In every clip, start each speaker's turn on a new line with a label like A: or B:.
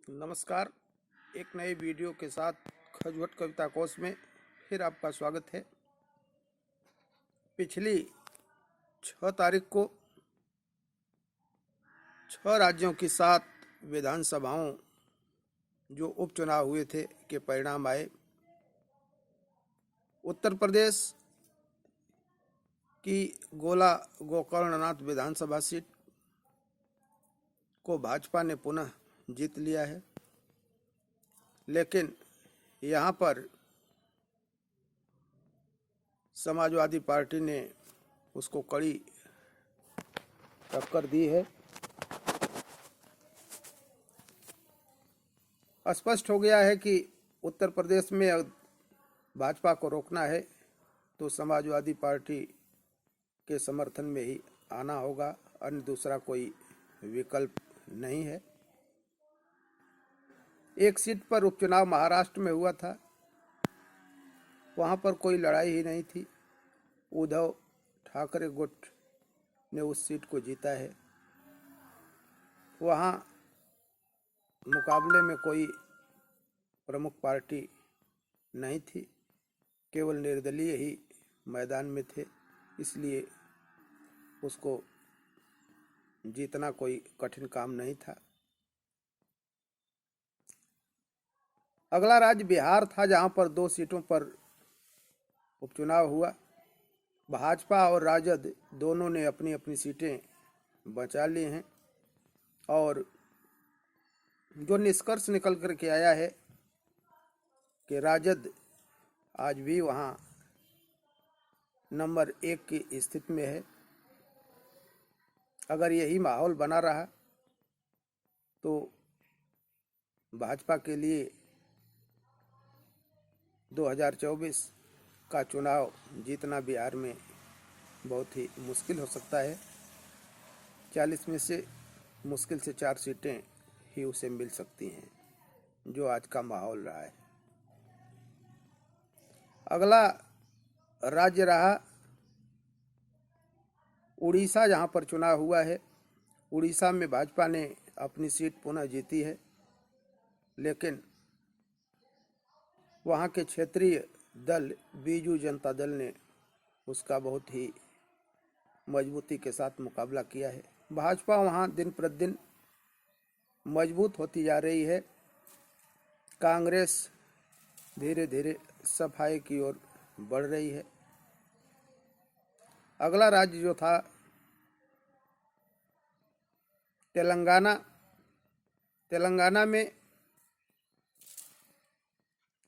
A: नमस्कार। एक नए वीडियो के साथ खजवट कविता कोश में फिर आपका स्वागत है। पिछली 6 तारीख को 6 राज्यों की 7 विधानसभाओं जो उपचुनाव हुए थे के परिणाम आए। उत्तर प्रदेश की गोला गोकर्णनाथ विधानसभा सीट को भाजपा ने पुनः जीत लिया है, लेकिन यहाँ पर समाजवादी पार्टी ने उसको कड़ी टक्कर दी है। स्पष्ट हो गया है कि उत्तर प्रदेश में भाजपा को रोकना है तो समाजवादी पार्टी के समर्थन में ही आना होगा, अन्य दूसरा कोई विकल्प नहीं है। एक सीट पर उपचुनाव महाराष्ट्र में हुआ था, वहां पर कोई लड़ाई ही नहीं थी। उद्धव ठाकरे गुट ने उस सीट को जीता है। वहां मुकाबले में कोई प्रमुख पार्टी नहीं थी, केवल निर्दलीय ही मैदान में थे, इसलिए उसको जीतना कोई कठिन काम नहीं था। अगला राज्य बिहार था, जहां पर 2 सीटों पर उपचुनाव हुआ। भाजपा और राजद दोनों ने अपनी अपनी सीटें बचा ली हैं और जो निष्कर्ष निकल कर के आया है कि राजद आज भी वहां नंबर 1 की स्थिति में है। अगर यही माहौल बना रहा तो भाजपा के लिए 2024 का चुनाव जीतना बिहार में बहुत ही मुश्किल हो सकता है। 40 में से मुश्किल से 4 सीटें ही उसे मिल सकती हैं, जो आज का माहौल रहा है। अगला राज्य रहा उड़ीसा, जहां पर चुनाव हुआ है। उड़ीसा में भाजपा ने अपनी सीट पुनः जीती है, लेकिन वहां के क्षेत्रीय दल बीजू जनता दल ने उसका बहुत ही मजबूती के साथ मुकाबला किया है। भाजपा वहां दिन प्रतिदिन मजबूत होती जा रही है। कांग्रेस धीरे धीरे सफाई की ओर बढ़ रही है। अगला राज्य जो था तेलंगाना में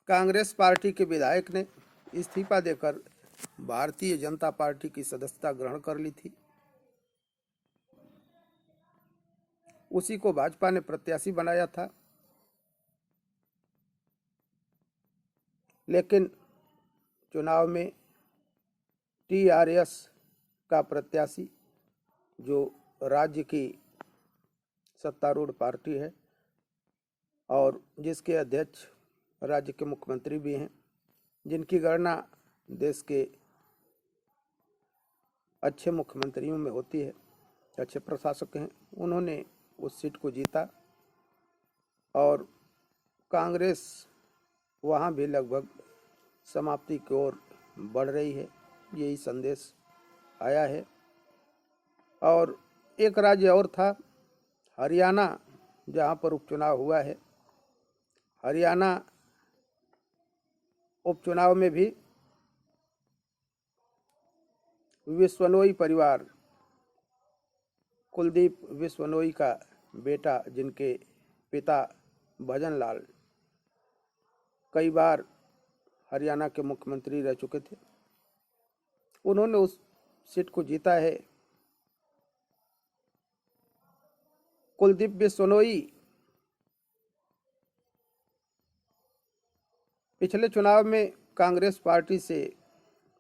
A: कांग्रेस पार्टी के विधायक ने इस्तीफा देकर भारतीय जनता पार्टी की सदस्यता ग्रहण कर ली थी। उसी को भाजपा ने प्रत्याशी बनाया था, लेकिन चुनाव में टीआरएस का प्रत्याशी, जो राज्य की सत्तारूढ़ पार्टी है और जिसके अध्यक्ष राज्य के मुख्यमंत्री भी हैं, जिनकी गणना देश के अच्छे मुख्यमंत्रियों में होती है, अच्छे प्रशासक हैं, उन्होंने उस सीट को जीता और कांग्रेस वहाँ भी लगभग समाप्ति की ओर बढ़ रही है, यही संदेश आया है। और एक राज्य और था हरियाणा, जहाँ पर उपचुनाव हुआ है। हरियाणा उपचुनाव में भी विश्नोई परिवार, कुलदीप बिश्नोई का बेटा, जिनके पिता भजन लाल कई बार हरियाणा के मुख्यमंत्री रह चुके थे, उन्होंने उस सीट को जीता है। कुलदीप बिश्नोई पिछले चुनाव में कांग्रेस पार्टी से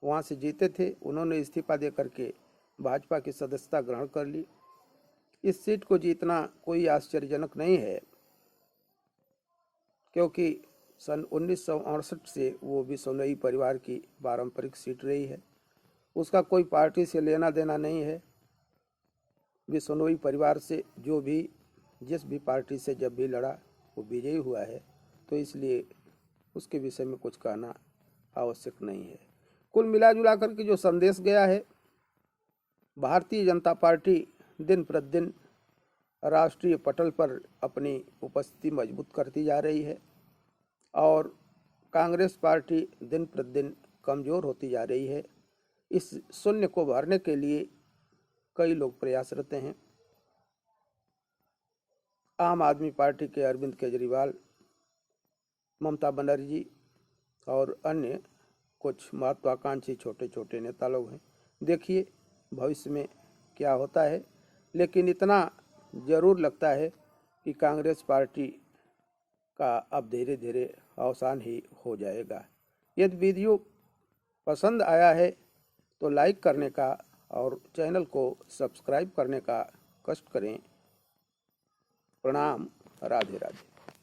A: वहां से जीते थे, उन्होंने इस्तीफा देकर के भाजपा की सदस्यता ग्रहण कर ली। इस सीट को जीतना कोई आश्चर्यजनक नहीं है, क्योंकि सन 1968 से वो बिश्नोई परिवार की पारंपरिक सीट रही है। उसका कोई पार्टी से लेना देना नहीं है। बिश्नोई परिवार से जो भी जिस भी पार्टी से जब भी लड़ा, वो विजयी हुआ है, तो इसलिए उसके विषय में कुछ कहना आवश्यक नहीं है। कुल मिला जुला करके जो संदेश गया है, भारतीय जनता पार्टी दिन प्रतिदिन राष्ट्रीय पटल पर अपनी उपस्थिति मजबूत करती जा रही है और कांग्रेस पार्टी दिन प्रतिदिन कमज़ोर होती जा रही है। इस शून्य को भरने के लिए कई लोग प्रयासरत हैं। आम आदमी पार्टी के अरविंद केजरीवाल, ममता बनर्जी और अन्य कुछ महत्वाकांक्षी छोटे छोटे नेता लोग हैं। देखिए भविष्य में क्या होता है, लेकिन इतना ज़रूर लगता है कि कांग्रेस पार्टी का अब धीरे धीरे अवसान ही हो जाएगा। यदि वीडियो पसंद आया है तो लाइक करने का और चैनल को सब्सक्राइब करने का कष्ट करें। प्रणाम। राधे राधे।